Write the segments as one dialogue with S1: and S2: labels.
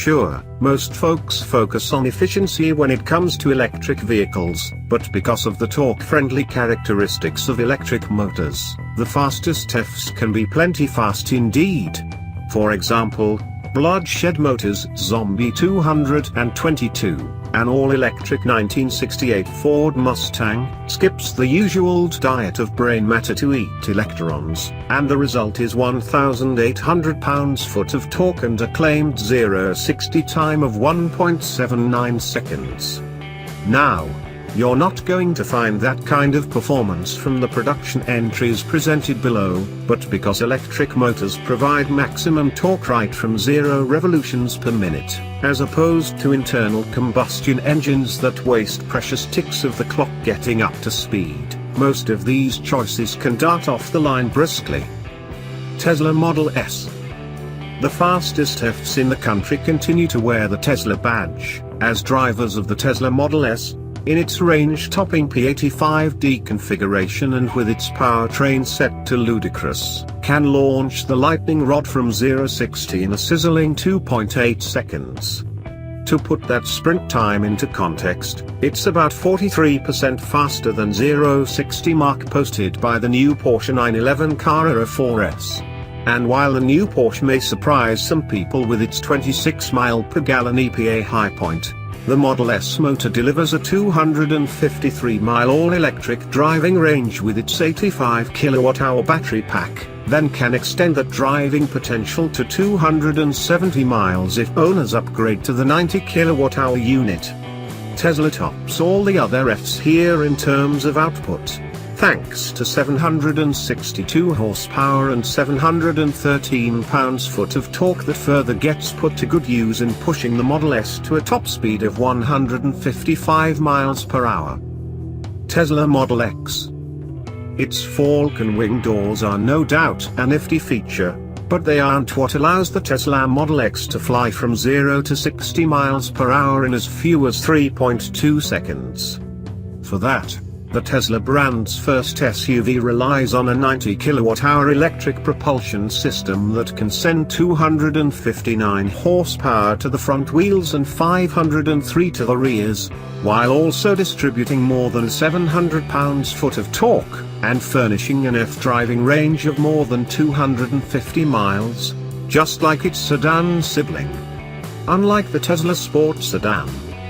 S1: Sure, most folks focus on efficiency when it comes to electric vehicles, but because of the torque-friendly characteristics of electric motors, the fastest EVs can be plenty fast indeed. For example, Bloodshed Motors Zombie 222, an all-electric 1968 Ford Mustang, skips the usual diet of brain matter to eat electrons, and the result is 1,800 pounds-foot of torque and a claimed 0-60 time of 1.79 seconds. Now, you're not going to find that kind of performance from the production entries presented below, but because electric motors provide maximum torque right from 0 revolutions per minute, as opposed to internal combustion engines that waste precious ticks of the clock getting up to speed, most of these choices can dart off the line briskly. Tesla Model S. The fastest EVs in the country continue to wear the Tesla badge, as drivers of the Tesla Model S, in its range-topping P85D configuration and with its powertrain set to ludicrous, can launch the lightning rod from 0-60 in a sizzling 2.8 seconds. To put that sprint time into context, it's about 43% faster than 0-60 mark posted by the new Porsche 911 Carrera 4S. And while the new Porsche may surprise some people with its 26 mpg EPA high point, the Model S motor delivers a 253-mile all-electric driving range with its 85 kWh battery pack, then can extend that driving potential to 270 miles if owners upgrade to the 90 kWh unit. Tesla tops all the other EVs here in terms of output, thanks to 762 horsepower and 713 pounds-foot of torque that further gets put to good use in pushing the Model S to a top speed of 155 miles per hour. Tesla Model X. Its Falcon wing doors are no doubt a nifty feature, but they aren't what allows the Tesla Model X to fly from 0 to 60 miles per hour in as few as 3.2 seconds. For that, the Tesla brand's first SUV relies on a 90 kWh electric propulsion system that can send 259 horsepower to the front wheels and 503 to the rears, while also distributing more than 700 pounds-foot of torque, and furnishing an EV driving range of more than 250 miles, just like its sedan sibling. Unlike the Tesla Sport sedan,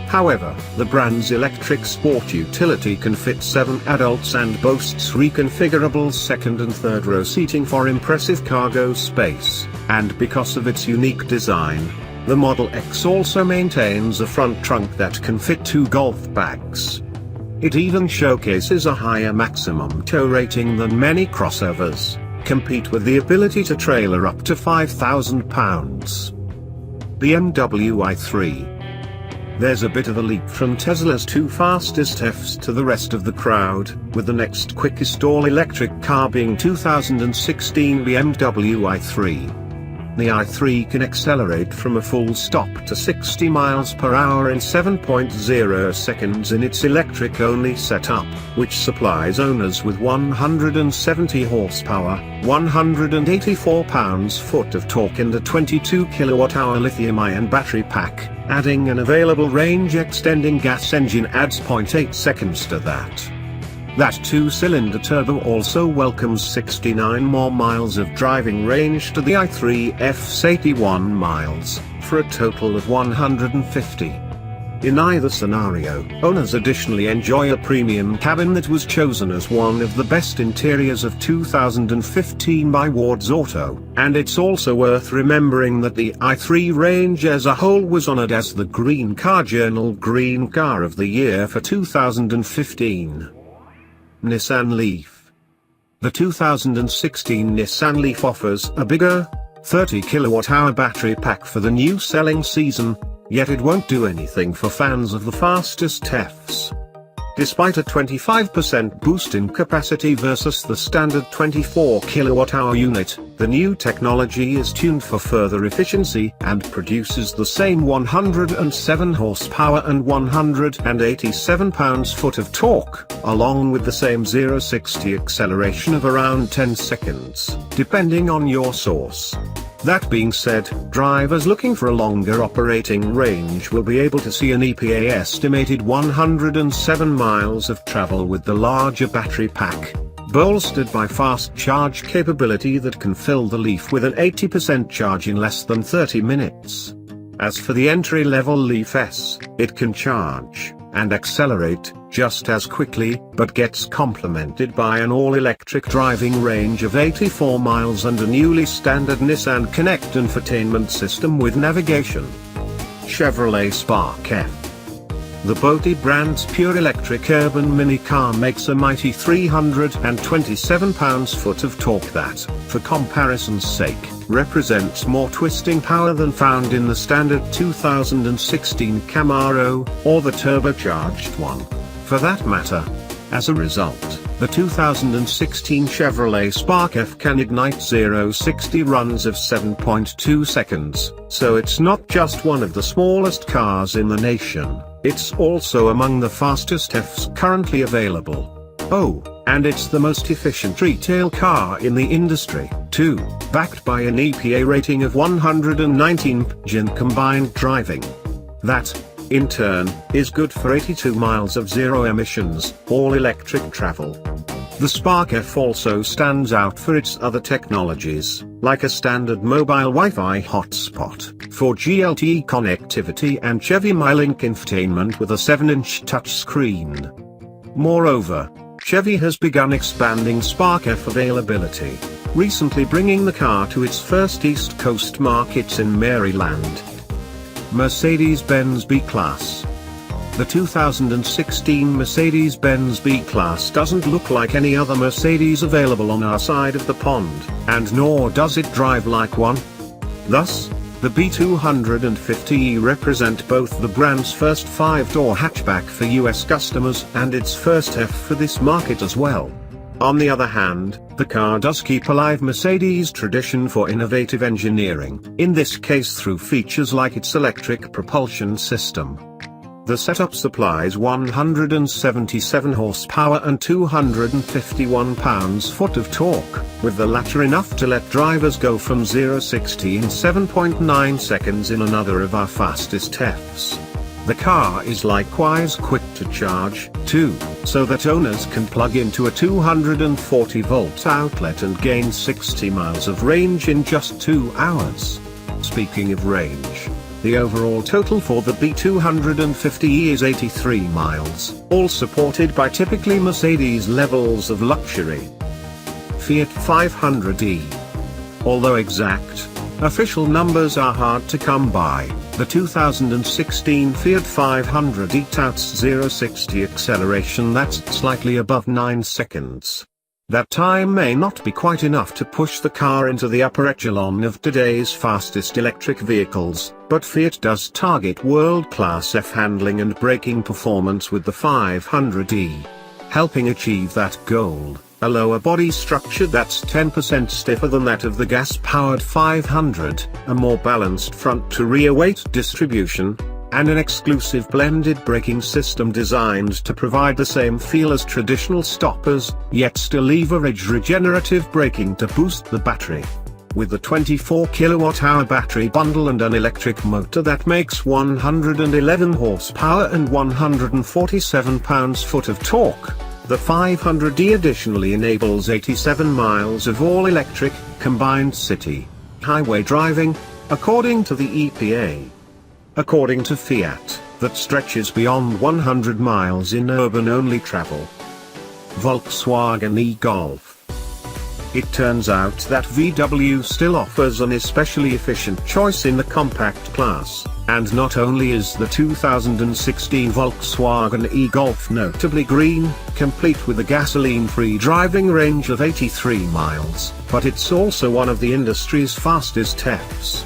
S1: however, the brand's electric sport utility can fit 7 adults and boasts reconfigurable second and third row seating for impressive cargo space, and because of its unique design, the Model X also maintains a front trunk that can fit 2 golf bags. It even showcases a higher maximum tow rating than many crossovers, compete with the ability to trailer up to 5,000 pounds. BMW i3. There's a bit of a leap from Tesla's 2 fastest EVs to the rest of the crowd, with the next quickest all-electric car being 2016 BMW i3. The i3 can accelerate from a full stop to 60 miles per hour in 7.0 seconds in its electric-only setup, which supplies owners with 170 horsepower, 184 pounds-foot of torque and a 22 kWh lithium-ion battery pack. Adding an available range-extending gas engine adds 0.8 seconds to that. That 2-cylinder turbo also welcomes 69 more miles of driving range to the i3's 81 miles, for a total of 150. In either scenario, owners additionally enjoy a premium cabin that was chosen as one of the best interiors of 2015 by Ward's Auto, and it's also worth remembering that the i3 range as a whole was honored as the Green Car Journal Green Car of the Year for 2015. Nissan Leaf. The 2016 Nissan Leaf offers a bigger, 30 kWh battery pack for the new selling season, yet it won't do anything for fans of the fastest EVs. Despite a 25% boost in capacity versus the standard 24 kWh unit, the new technology is tuned for further efficiency and produces the same 107 horsepower and 187 pounds-foot of torque, along with the same 0-60 acceleration of around 10 seconds, depending on your source. That being said, drivers looking for a longer operating range will be able to see an EPA estimated 107 miles of travel with the larger battery pack, bolstered by fast charge capability that can fill the Leaf with an 80% charge in less than 30 minutes. As for the entry-level Leaf S, it can charge and accelerate just as quickly, but gets complemented by an all-electric driving range of 84 miles and a newly standard Nissan Connect infotainment system with navigation. Chevrolet Spark F. The Boaty brand's pure electric urban mini car makes a mighty 327 pounds-foot of torque that, for comparison's sake, represents more twisting power than found in the standard 2016 Camaro, or the turbocharged one, for that matter. As a result, the 2016 Chevrolet Spark F can ignite 0-60 runs of 7.2 seconds, so it's not just one of the smallest cars in the nation, it's also among the fastest Fs currently available. Oh, and it's the most efficient retail car in the industry, too, backed by an EPA rating of 119 mpg in combined driving. That, in turn, is good for 82 miles of zero-emissions, all-electric travel. The Spark F also stands out for its other technologies, like a standard mobile Wi-Fi hotspot, 4G LTE connectivity and Chevy MyLink infotainment with a 7-inch touchscreen. Moreover, Chevy has begun expanding Spark F availability, recently bringing the car to its first East Coast markets in Maryland. Mercedes-Benz B-Class. The 2016 Mercedes-Benz B-Class doesn't look like any other Mercedes available on our side of the pond, and nor does it drive like one. Thus, the B250e represent both the brand's first 5-door hatchback for US customers and its first F for this market as well. On the other hand, the car does keep alive Mercedes' tradition for innovative engineering, in this case through features like its electric propulsion system. The setup supplies 177 horsepower and 251 pounds-foot of torque, with the latter enough to let drivers go from 0-60 in 7.9 seconds in another of our fastest Fs. The car is likewise quick to charge, too, so that owners can plug into a 240-volt outlet and gain 60 miles of range in just 2 hours. Speaking of range, the overall total for the B250e is 83 miles, all supported by typically Mercedes levels of luxury. Fiat 500e. Although exact, official numbers are hard to come by, the 2016 Fiat 500e touts 0-60 acceleration that's slightly above 9 seconds. That time may not be quite enough to push the car into the upper echelon of today's fastest electric vehicles, but Fiat does target world-class F handling and braking performance with the 500e. Helping achieve that goal, a lower body structure that's 10% stiffer than that of the gas-powered 500, a more balanced front-to-rear weight distribution, and an exclusive blended braking system designed to provide the same feel as traditional stoppers, yet still leverage regenerative braking to boost the battery. With the 24 kWh battery bundle and an electric motor that makes 111 horsepower and 147 pounds-foot of torque, the 500e additionally enables 87 miles of all-electric, combined city, highway driving, according to the EPA. According to Fiat, that stretches beyond 100 miles in urban-only travel. Volkswagen e-Golf. It turns out that VW still offers an especially efficient choice in the compact class, and not only is the 2016 Volkswagen e-Golf notably green, complete with a gasoline-free driving range of 83 miles, but it's also one of the industry's fastest Fs.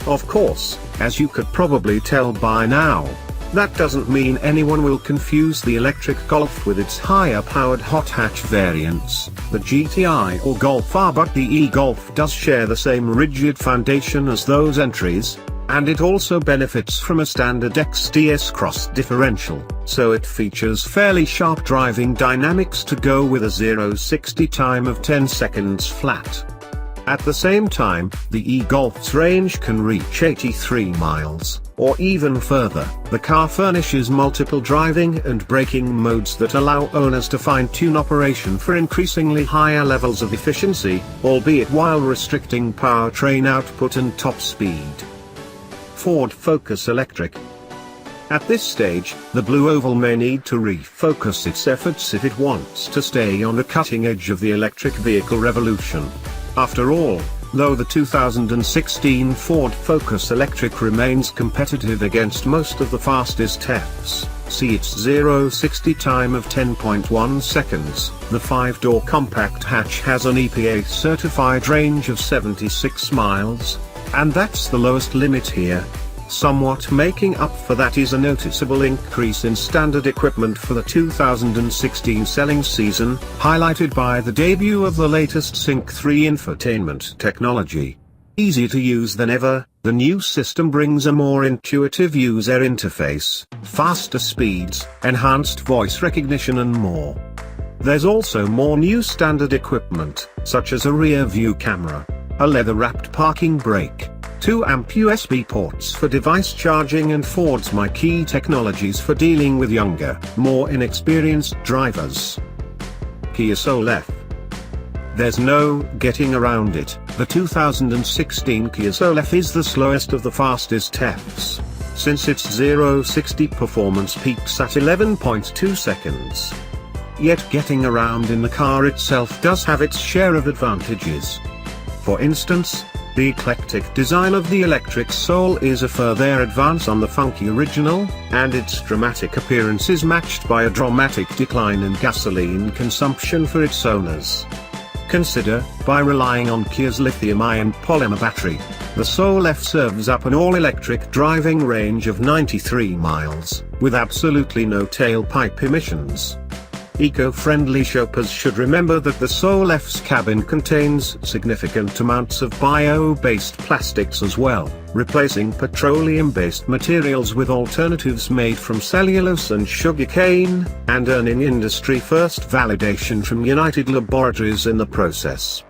S1: Of course, as you could probably tell by now, that doesn't mean anyone will confuse the electric Golf with its higher-powered hot hatch variants, the GTI or Golf R, but the e-Golf does share the same rigid foundation as those entries, and it also benefits from a standard XDS cross differential, so it features fairly sharp driving dynamics to go with a 0-60 time of 10 seconds flat. At the same time, the e-Golf's range can reach 83 miles, or even further. The car furnishes multiple driving and braking modes that allow owners to fine-tune operation for increasingly higher levels of efficiency, albeit while restricting powertrain output and top speed. Ford Focus Electric. At this stage, the Blue Oval may need to refocus its efforts if it wants to stay on the cutting edge of the electric vehicle revolution. After all, though the 2016 Ford Focus Electric remains competitive against most of the fastest TEFs, see its 0-60 time of 10.1 seconds, the 5-door compact hatch has an EPA-certified range of 76 miles, and that's the lowest limit here. Somewhat making up for that is a noticeable increase in standard equipment for the 2016 selling season, highlighted by the debut of the latest Sync 3 infotainment technology. Easier to use than ever, the new system brings a more intuitive user interface, faster speeds, enhanced voice recognition and more. There's also more new standard equipment, such as a rear-view camera, a leather-wrapped parking brake, 2-amp USB ports for device charging and Ford's MyKey technologies for dealing with younger, more inexperienced drivers. Kia Soul-F. There's no getting around it, the 2016 Kia Soul-F is the slowest of the fastest TEFs, since its 0-60 performance peaks at 11.2 seconds. Yet getting around in the car itself does have its share of advantages. For instance, the eclectic design of the electric Soul is a further advance on the funky original, and its dramatic appearance is matched by a dramatic decline in gasoline consumption for its owners. Consider, by relying on Kia's lithium-ion polymer battery, the Soul-F serves up an all-electric driving range of 93 miles, with absolutely no tailpipe emissions. Eco-friendly shoppers should remember that the Soul-F's cabin contains significant amounts of bio-based plastics as well, replacing petroleum-based materials with alternatives made from cellulose and sugarcane, and earning industry-first validation from United Laboratories in the process.